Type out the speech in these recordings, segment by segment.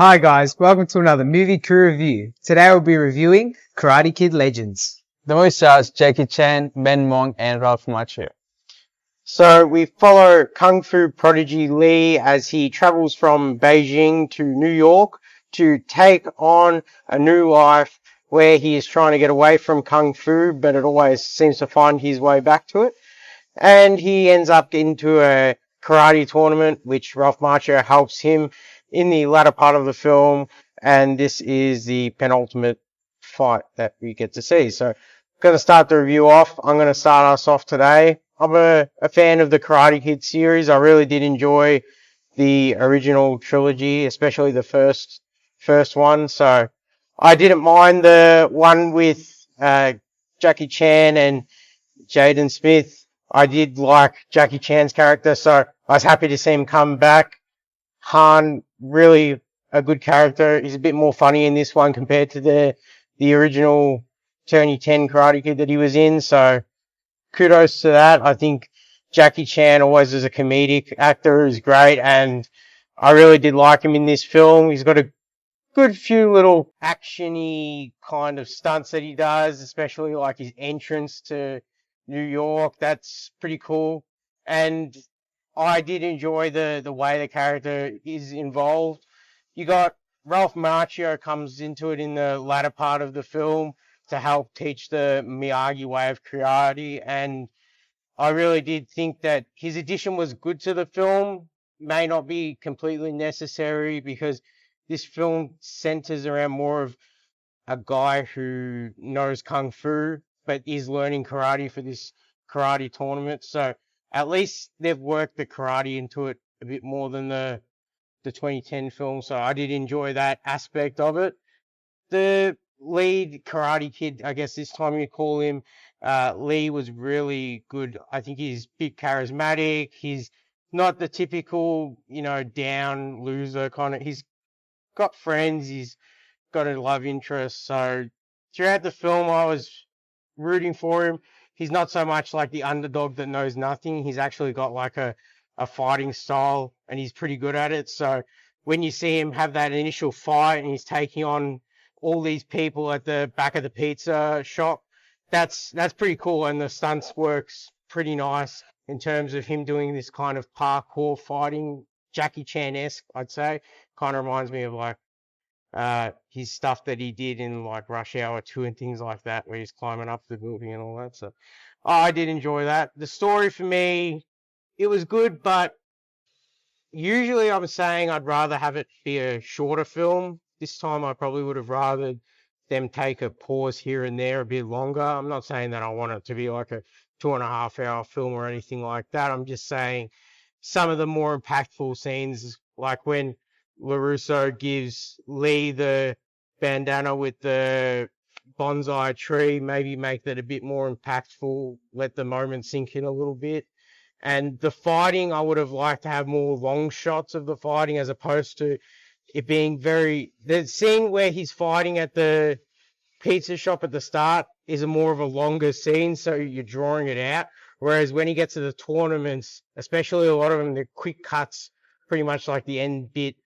Hi guys, welcome to another movie crew review. Today we'll be reviewing Karate Kid Legends. The movie stars Jackie Chan, Ben Mong, and Ralph Macchio. So we follow Kung Fu prodigy Li as he travels from Beijing to New York to take on a new life where he is trying to get away from Kung Fu, but it always seems to find his way back to it. And he ends up into a karate tournament, which Ralph Macchio helps him in the latter part of the film. And this is the penultimate fight that we get to see. So I'm going to start the review off. I'm going to start us off today. I'm a fan of the Karate Kid series. I really did enjoy the original trilogy, especially the first one. So I didn't mind the one with Jackie Chan and Jaden Smith. I did like Jackie Chan's character, so I was happy to see him come back. Han, really a good character. He's a bit more funny in this one compared to the original 2010 Karate Kid that he was in, so kudos to that. I think Jackie Chan always as a comedic actor is great, and I really did like him in this film. He's got a good few little actiony kind of stunts that he does, especially like his entrance to New York. That's pretty cool. And I did enjoy the way the character is involved. You got Ralph Macchio comes into it in the latter part of the film to help teach the Miyagi way of karate, and I really did think that his addition was good to the film. May not be completely necessary because this film centers around more of a guy who knows kung fu but is learning karate for this karate tournament. So at least they've worked the karate into it a bit more than the 2010 film. So I did enjoy that aspect of it. The lead karate kid, I guess this time you call him, Lee, was really good. I think he's a bit charismatic. He's not the typical, down loser kind of. He's got friends. He's got a love interest. So throughout the film, I was rooting for him. He's not so much like the underdog that knows nothing. He's actually got like a fighting style, and he's pretty good at it. So when you see him have that initial fight and he's taking on all these people at the back of the pizza shop, that's pretty cool. And the stunts works pretty nice in terms of him doing this kind of parkour fighting, Jackie Chan-esque, I'd say. Kind of reminds me of like his stuff that he did in like Rush Hour 2 and things like that, where he's climbing up the building and all that. So I did enjoy that. The story for me, it was good, but usually I'm saying I'd rather have it be a shorter film. This time I probably would have rather them take a pause here and there a bit longer. I'm not saying that I want it to be like a 2.5 hour film or anything like that. I'm just saying some of the more impactful scenes, like when LaRusso gives Lee the bandana with the bonsai tree, maybe make that a bit more impactful, let the moment sink in a little bit. And the fighting, I would have liked to have more long shots of the fighting as opposed to it being the scene where he's fighting at the pizza shop at the start is a more of a longer scene, so you're drawing it out. Whereas when he gets to the tournaments, especially a lot of them, they're quick cuts, pretty much like the end bit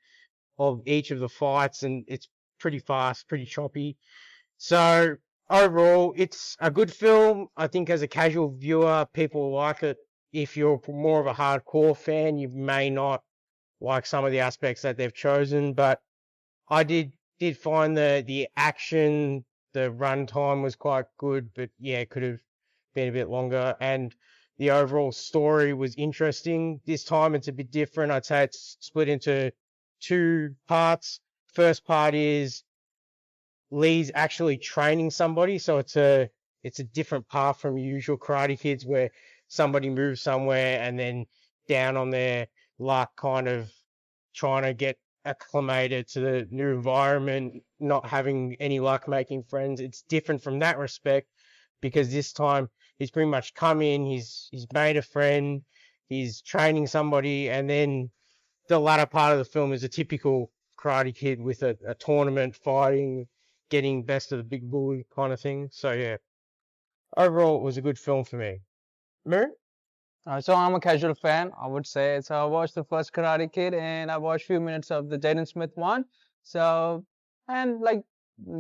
of each of the fights, and it's pretty fast, pretty choppy. So overall, it's a good film. I think as a casual viewer, people like it. If you're more of a hardcore fan, you may not like some of the aspects that they've chosen, but I did find the action, the runtime was quite good, but yeah, it could have been a bit longer, and the overall story was interesting. This time it's a bit different. I'd say it's split into 2 parts. First part is Lee's actually training somebody, so it's a different path from usual Karate Kids where somebody moves somewhere and then down on their luck, kind of trying to get acclimated to the new environment, not having any luck making friends. It's different from that respect because this time he's pretty much come in, he's made a friend, he's training somebody, and then the latter part of the film is a typical Karate Kid with a tournament, fighting, getting best of the big bully kind of thing. So yeah, overall it was a good film for me. Moon? So I'm a casual fan, I would say. So I watched the first Karate Kid and I watched a few minutes of the Jaden Smith one. So, and like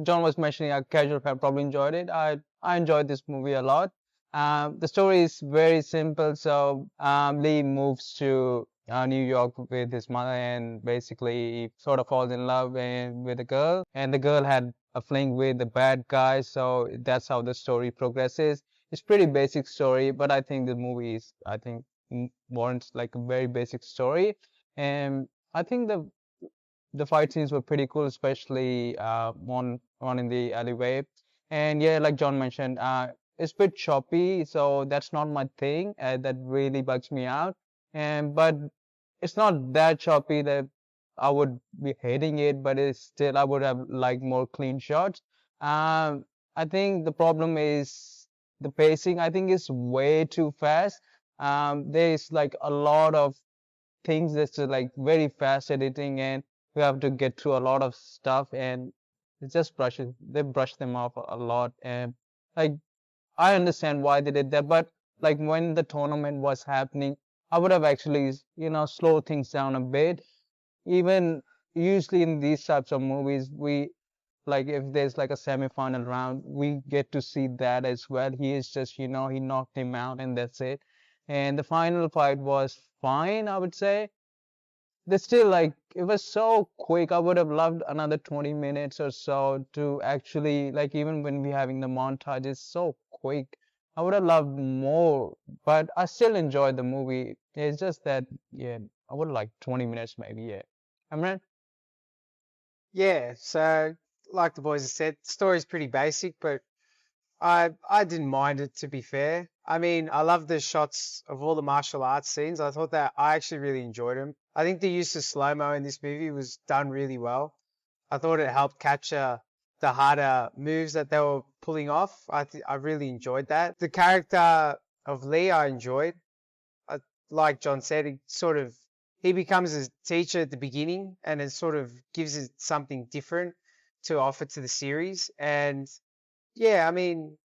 John was mentioning, a casual fan probably enjoyed it. I enjoyed this movie a lot. The story is very simple. So Lee moves to New York with his mother, and basically sort of falls in love with a girl, and the girl had a fling with the bad guy. So that's how the story progresses. It's pretty basic story, but I think the movie is, I think, warrants like a very basic story, and I think the fight scenes were pretty cool, especially one in the alleyway. And yeah, like John mentioned, it's a bit choppy, so that's not my thing. That really bugs me out. And but it's not that choppy that I would be hating it, but it's still I would have liked more clean shots. I think the problem is the pacing. I think it's way too fast. There's like a lot of things that's like very fast editing, and you have to get through a lot of stuff, and it just brushes they brush them off a lot. And like I understand why they did that, but like when the tournament was happening, I would have actually slowed things down a bit. Even usually in these types of movies, we like if there's like a semi-final round, we get to see that as well. He is just he knocked him out and that's it. And the final fight was fine, I would say. They still like it was so quick. I would have loved another 20 minutes or so to actually like even when we're having the montage, it's so quick. I would have loved more, but I still enjoyed the movie. It's just that yeah, I would like 20 minutes maybe. Yeah, Amran. Yeah, so like the boys have said, the story's pretty basic, but I didn't mind it, to be fair. I mean, I love the shots of all the martial arts scenes. I thought that I actually really enjoyed them. I think the use of slow-mo in this movie was done really well. I thought it helped capture the harder moves that they were pulling off. I really enjoyed that. The character of Lee, I enjoyed. Like John said, he becomes a teacher at the beginning, and it sort of gives it something different to offer to the series. And yeah, I mean,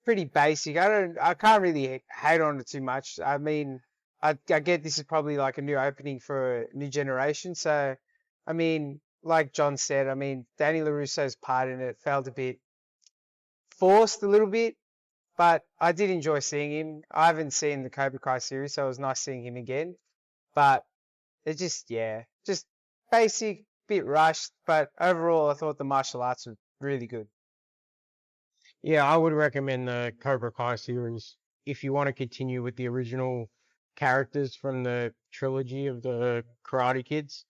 pretty basic. I can't really hate on it too much. I mean, I get this is probably like a new opening for a new generation. So, I mean, like John said, I mean, Daniel LaRusso's part in it felt a bit forced a little bit, but I did enjoy seeing him. I haven't seen the Cobra Kai series, so it was nice seeing him again. But it's just, yeah, just basic, bit rushed. But overall, I thought the martial arts were really good. Yeah, I would recommend the Cobra Kai series if you want to continue with the original characters from the trilogy of the Karate Kids.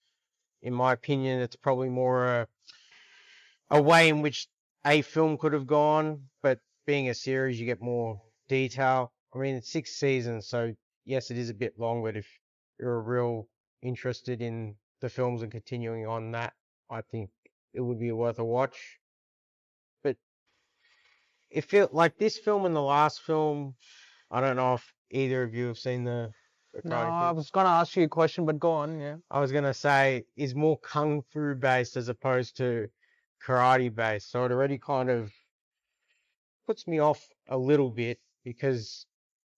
In my opinion, it's probably more a way in which a film could have gone, but being a series, you get more detail. I mean, it's 6 seasons, so yes, it is a bit long, but if you're real interested in the films and continuing on that, I think it would be worth a watch. But it felt like this film and the last film. I don't know if either of you have seen the No, Karate I Kid. was gonna ask you a question, but go on. Yeah. I was gonna say is more kung fu based as opposed to karate based. So it already kind of puts me off a little bit because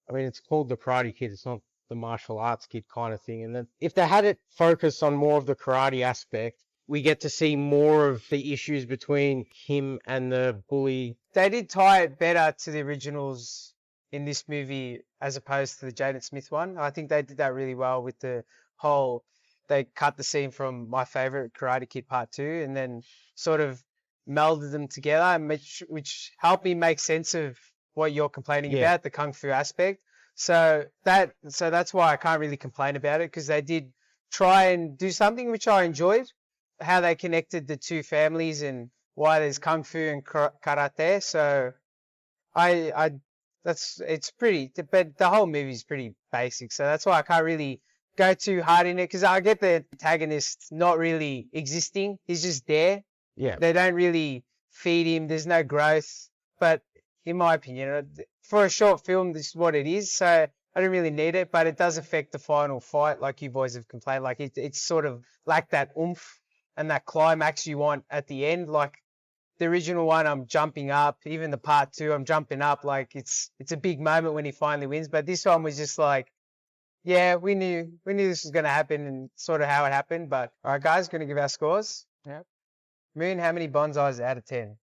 I mean it's called the Karate Kid. It's not the martial arts kid kind of thing. And then if they had it focused on more of the karate aspect, we get to see more of the issues between him and the bully. They did tie it better to the originals in this movie as opposed to the Jaden Smith one. I think they did that really well with the whole. They cut the scene from my favorite Karate Kid Part 2 and then sort of melded them together, which helped me make sense of what you're complaining Yeah. about, the Kung Fu aspect. So that's why I can't really complain about it because they did try and do something which I enjoyed, how they connected the two families and why there's kung fu and karate. So I it's pretty, but the whole movie's pretty basic. So that's why I can't really go too hard in it because I get the antagonist not really existing. He's just there. Yeah. They don't really feed him. There's no growth. But in my opinion, for a short film, this is what it is. So I don't really need it, but it does affect the final fight, like you boys have complained. Like it's sort of like that oomph and that climax you want at the end. Like the original one, I'm jumping up. Even the part 2, I'm jumping up. Like it's a big moment when he finally wins. But this one was just like, yeah, we knew this was going to happen and sort of how it happened. But all right, guys, going to give our scores. Yep. Moon, how many bonsais out of 10?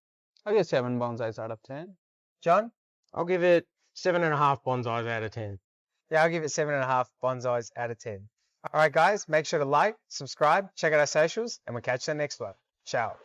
I'll give 7 bonsais out of 10. John? I'll give it 7.5 bonsais out of 10. Yeah, I'll give it 7.5 bonsais out of 10. All right, guys, make sure to like, subscribe, check out our socials, and we'll catch you in the next one. Ciao.